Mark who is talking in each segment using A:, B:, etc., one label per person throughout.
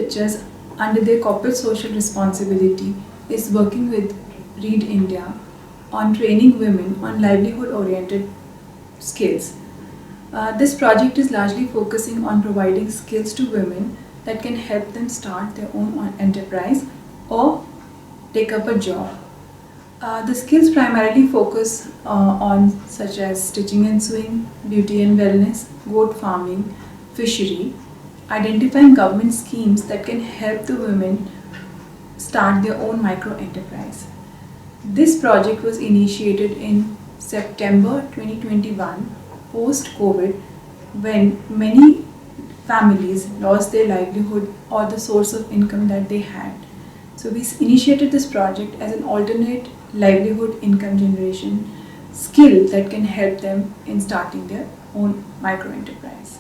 A: Pictures, under their corporate social responsibility, is working with Read India on training women on livelihood-oriented skills. This project is largely focusing on providing skills to women that can help them start their own enterprise or take up a job. The skills primarily focus on such as stitching and sewing, beauty and wellness, goat farming, fishery, identifying government schemes that can help the women start their own micro enterprise. This project was initiated in September 2021, post-COVID, when many families lost their livelihood or the source of income that they had. So we initiated this project as an alternate livelihood income generation skill that can help them in starting their own micro enterprise.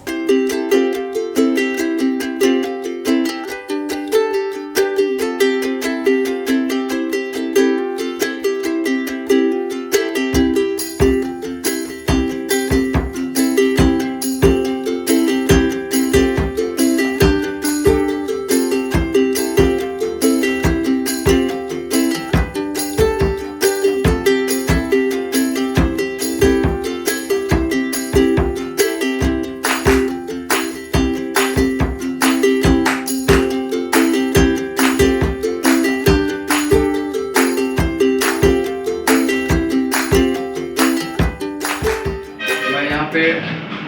B: पे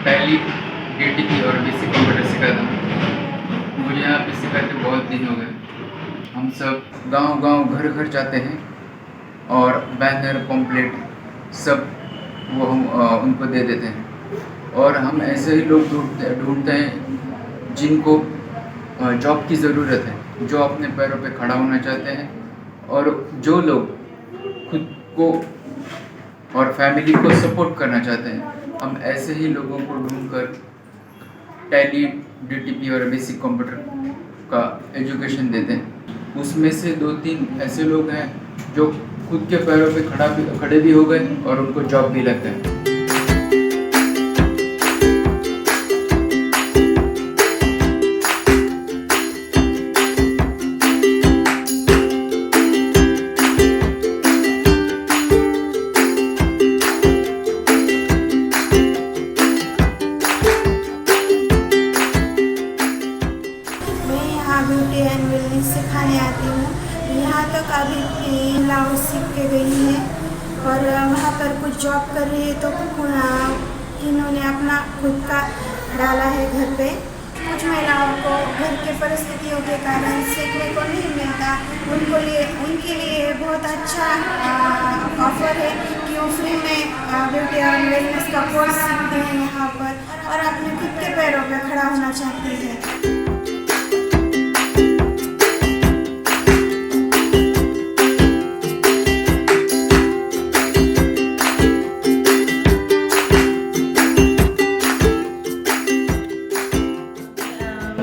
B: पहली DTP और basic computer सिखाता हूँ। मुझे यहाँ पे सिखाते बहुत दिन हो गए। हम सब गांव-गांव, घर-घर जाते हैं और बैनर, पम्पलेट सब वो हम उनको दे देते हैं। और हम ऐसे ही लोग ढूंढते हैं जिनको जॉब की ज़रूरत है, जो अपने पैरों पे खड़ा होना चाहते हैं और जो लोग खुद को और फैमिली को सपोर्ट करना चाहते हैं। हम ऐसे ही लोगों को ढूंढकर टैली, DTP और बेसिक कंप्यूटर का एजुकेशन देते हैं। उसमें से 2-3 ऐसे लोग हैं जो खुद के पैरों पे खड़े भी हो गए और उनको जॉब भी लग गए।
C: ब्यूटी एंड वेलनेस सिखाने आती हूँ। यहाँ तक अभी ब्लाउज सीख के गई है और वहाँ पर कुछ जॉब कर रही है, तो इन्होंने अपना खुद का डाला है घर पे। कुछ महिलाओं को घर के परिस्थितियों के कारण सीखने को नहीं मिलता, उनके लिए बहुत अच्छा ऑफर है कि वो फ्री में ब्यूटी एंड वेलनेस का कोर्स सीखते हैं यहाँ पर और अपने खुद के पैरों पर खड़ा होना चाहती है।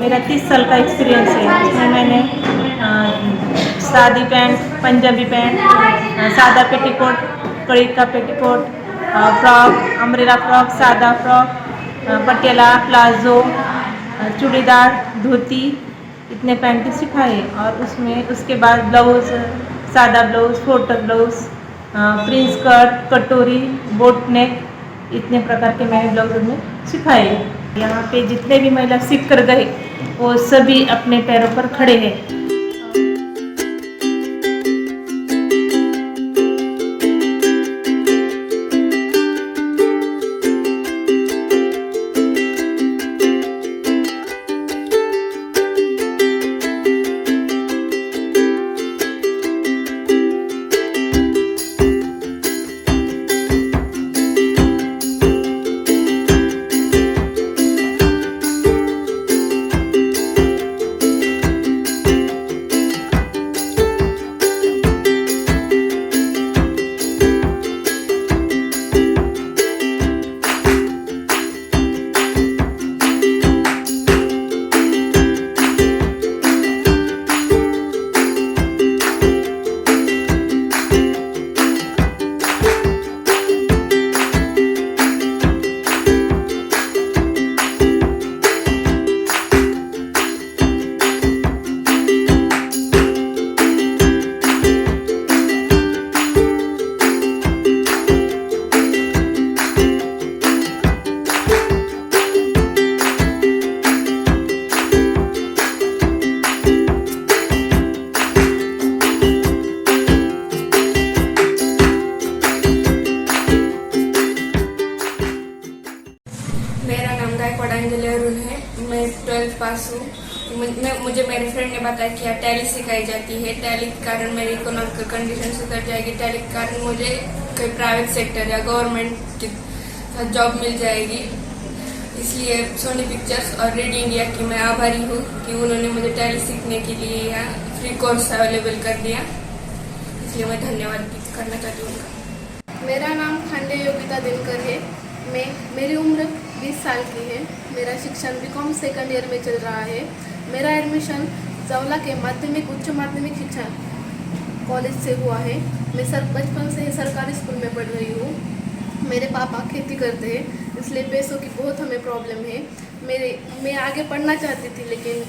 D: मेरा 30 साल का एक्सपीरियंस है। इसमें मैंने सादी पैंट, पंजाबी पैंट, सादा पेटीकोट, कड़ी का पेटीकोट, फ्रॉक, अम्ब्रेला फ्रॉक, सादा फ्रॉक, पटियाला, प्लाजो, चूड़ीदार, धोती, इतने पैंट सिखाए। और उसके बाद ब्लाउज़, सादा blouse, folder blouse, Prince cut, कटोरी, बोट नेक, इतने प्रकार के मैंने ब्लाउज में सिखाए। यहाँ पे जितने भी महिला सीख कर गए वो सभी अपने पैरों पर खड़े हैं।
E: पास हूँ। मुझे मेरे फ्रेंड ने बताया कि यहाँ टैली सिखाई जाती है। टैली के कारण मेरी इकोनॉमिकल कंडीशन सुधर जाएगी। टैली के कारण मुझे कोई प्राइवेट सेक्टर या गवर्नमेंट की जॉब मिल जाएगी। इसलिए सोनी पिक्चर्स और रीड इंडिया की मैं आभारी हूँ कि उन्होंने मुझे टैली सीखने के लिए यहाँ फ्री कोर्स अवेलेबल कर दिया। इसलिए मैं धन्यवाद करना चाहती हूँ।
F: मेरा नाम खांडे योगिता दिनकर है। मेरी उम्र 20 साल की है। मेरा शिक्षण बीकॉम सेकंड ईयर में चल रहा है। मेरा एडमिशन जवला के माध्यमिक उच्च माध्यमिक शिक्षा कॉलेज से हुआ है। मैं बचपन से ही सरकारी स्कूल में पढ़ रही हूँ। मेरे पापा खेती करते हैं, इसलिए पैसों की बहुत हमें प्रॉब्लम है। मैं आगे पढ़ना चाहती थी, लेकिन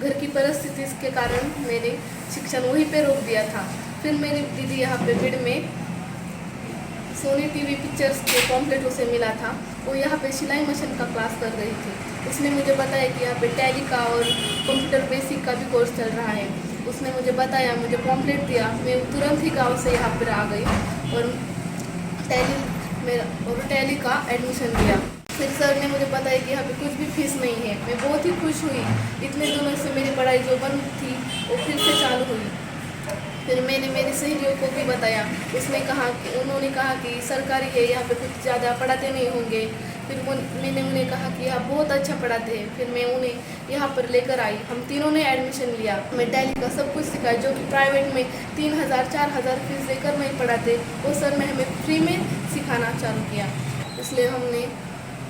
F: घर की परिस्थिति के कारण मैंने शिक्षण वहीं पे रोक दिया था। फिर मेरी दीदी यहाँ पे बीड़ में सोनी टीवी पिक्चर्स के पॉम्पलेट उसे मिला था। वो यहाँ पे सिलाई मशीन का क्लास कर रही थी। उसने मुझे बताया कि यहाँ पे टैली का और कंप्यूटर बेसिक का भी कोर्स चल रहा है। उसने मुझे बताया, मुझे पॉम्पलेट दिया। मैं तुरंत ही गांव से यहाँ पर आ गई और टैली का एडमिशन लिया। फिर सर ने मुझे बताया कि यहाँ पे कुछ भी फीस नहीं है। मैं बहुत ही खुश हुई। इतने दिनों से मेरी पढ़ाई जो बंद थी वो फिर से चालू हुई। फिर मैंने मेरी सहेलियों को भी बताया। उन्होंने कहा कि सरकारी है, यहाँ पे कुछ ज़्यादा पढ़ाते नहीं होंगे। फिर मैंने उन्हें कहा कि यहाँ बहुत अच्छा पढ़ाते हैं। फिर मैं उन्हें यहाँ पर लेकर आई। हम तीनों ने एडमिशन लिया। मैं टैली का सब कुछ सिखाया, जो कि प्राइवेट में 3000-4000 फीस देकर नहीं पढ़ाते। वो सर ने हमें फ्री में सिखाना चालू किया। इसलिए हमने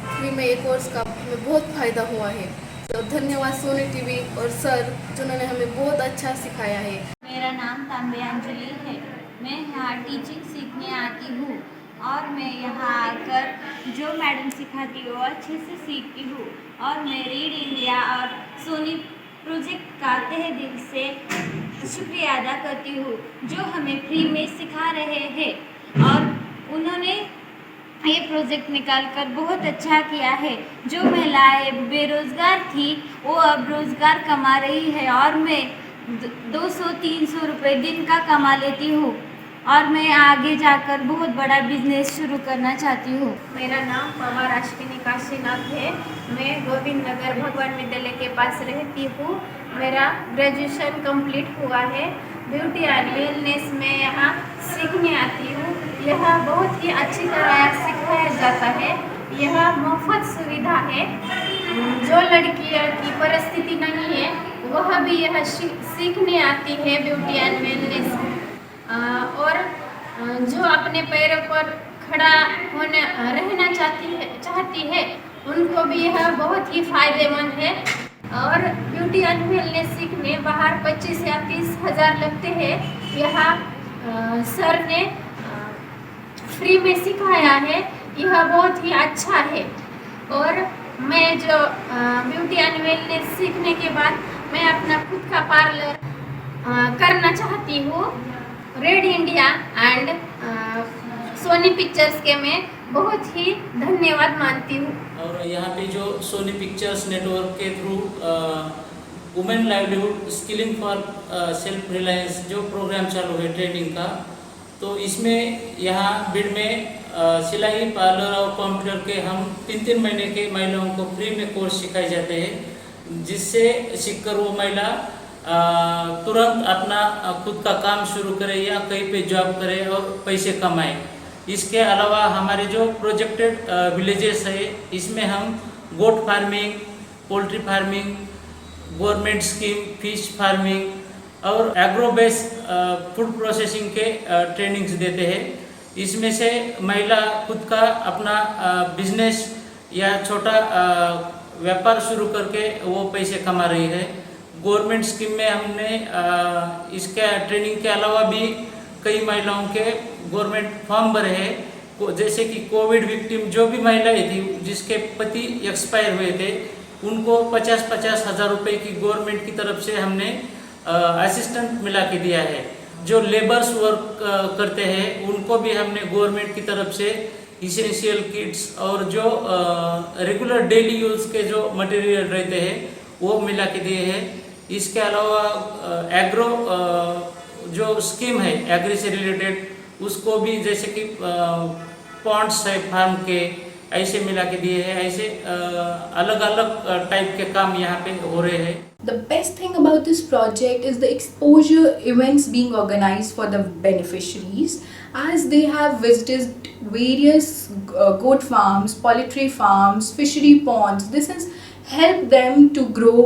F: फ्री में एक कोर्स का हमें बहुत फ़ायदा हुआ है। तो धन्यवाद सोनी टीवी और सर, जिन्होंने हमें बहुत अच्छा सिखाया है।
G: मेरा नाम तांबे अंजलि है। मैं यहाँ टीचिंग सीखने आती हूँ और मैं यहाँ आकर जो मैडम सिखाती है वो अच्छे से सीखती हूँ। और मैं रीड इंडिया और सोनी प्रोजेक्ट का तहे दिल से शुक्रिया अदा करती हूँ, जो हमें फ्री में सिखा रहे हैं। और उन्होंने ये प्रोजेक्ट निकाल कर बहुत अच्छा किया है। जो महिलाएं बेरोज़गार थी वो अब रोज़गार कमा रही है और मैं 200-300 रुपये दिन का कमा लेती हूँ और मैं आगे जाकर बहुत बड़ा बिजनेस शुरू करना चाहती हूँ।
H: मेरा नाम पवार अश्विनी काशीनाथ है। मैं गोविंद नगर भगवान विद्यालय के पास रहती हूँ। मेरा ग्रेजुएशन कंप्लीट हुआ है। ब्यूटी एंड वेलनेस में यहाँ सीखने आती हूँ। यह बहुत ही अच्छी तरह सिखाया जाता है। यह मुफ्त सुविधा है। जो लड़कियों की परिस्थिति नहीं है वह भी यह सीखने आती है ब्यूटी एंड वेलनेस। और जो अपने पैरों पर खड़ा रहना चाहती है उनको भी यह बहुत ही फायदेमंद है। और ब्यूटी एंड वेलनेस सीखने बाहर 25 या 30 हज़ार लगते हैं। यहाँ सर ने फ्री में सिखाया है। यह बहुत ही अच्छा है। और मैं जो ब्यूटी एंड वेलनेस सीखने के बाद मैं अपना खुद का पार्लर करना चाहती हूँ। Red India and Soni pictures के मैं बहुत ही धन्यवाद मानती हूँ।
I: और यहाँ पे जो सोनी पिक्चर्स नेटवर्क के through women livelihood skilling for self reliance जो प्रोग्राम चालू है ट्रेनिंग का, तो इसमें यहाँ बीड़ में सिलाई पार्लर और कंप्यूटर के हम 3-3 महीने के महिलाओं को फ्री में कोर्स सिखाए जाते हैं, जिससे सीखकर वो महिला तुरंत अपना खुद का काम शुरू करे या कहीं पे जॉब करे और पैसे कमाए। इसके अलावा हमारे जो प्रोजेक्टेड विलेजेस है, इसमें हम goat farming, poultry farming, government scheme fish farming और एग्रो बेस फूड प्रोसेसिंग के ट्रेनिंग्स देते हैं। इसमें से महिला खुद का अपना बिजनेस या छोटा व्यापार शुरू करके वो पैसे कमा रही है। गवर्नमेंट स्कीम में हमने इसके ट्रेनिंग के अलावा भी कई महिलाओं के गवर्नमेंट फॉर्म भरे हैं, जैसे कि कोविड विक्टिम जो भी महिलाएं थी जिसके पति एक्सपायर हुए थे, उनको 50-50 हज़ार रुपये की गवर्नमेंट की तरफ से हमने असिस्टेंट मिला के दिया है। जो लेबर्स वर्क करते हैं उनको भी हमने गवर्नमेंट की तरफ से इसेंशियल किट्स और जो रेगुलर डेली यूज़ के जो मटेरियल रहते हैं वो मिला के दिए हैं। इसके अलावा एग्रो जो स्कीम है एग्री से रिलेटेड, उसको भी जैसे कि पॉन्ड्स है फार्म के ऐसे मिला के दिए हैं। ऐसे अलग अलग टाइप के काम यहाँ पे हो रहे हैं।
A: The best thing about this project is the exposure events being organized for the beneficiaries, as they have visited various goat farms, poultry farms, fishery ponds. This has helped them to grow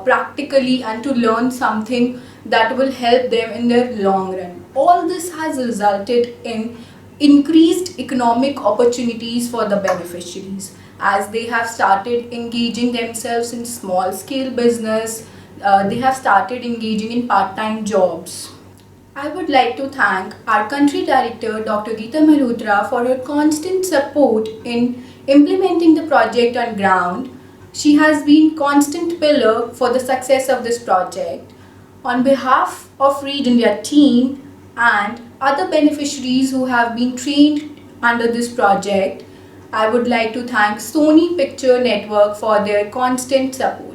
A: practically and to learn something that will help them in their long run. All this has resulted in increased economic opportunities for the beneficiaries, as they have started engaging themselves in small scale business. They have started engaging in part-time jobs. I would like to thank our country director Dr. Geeta Malhotra for her constant support in implementing the project on ground. She has been constant pillar for the success of this project. On behalf of Read India team and other beneficiaries who have been trained under this project, I would like to thank Sony Picture Network for their constant support.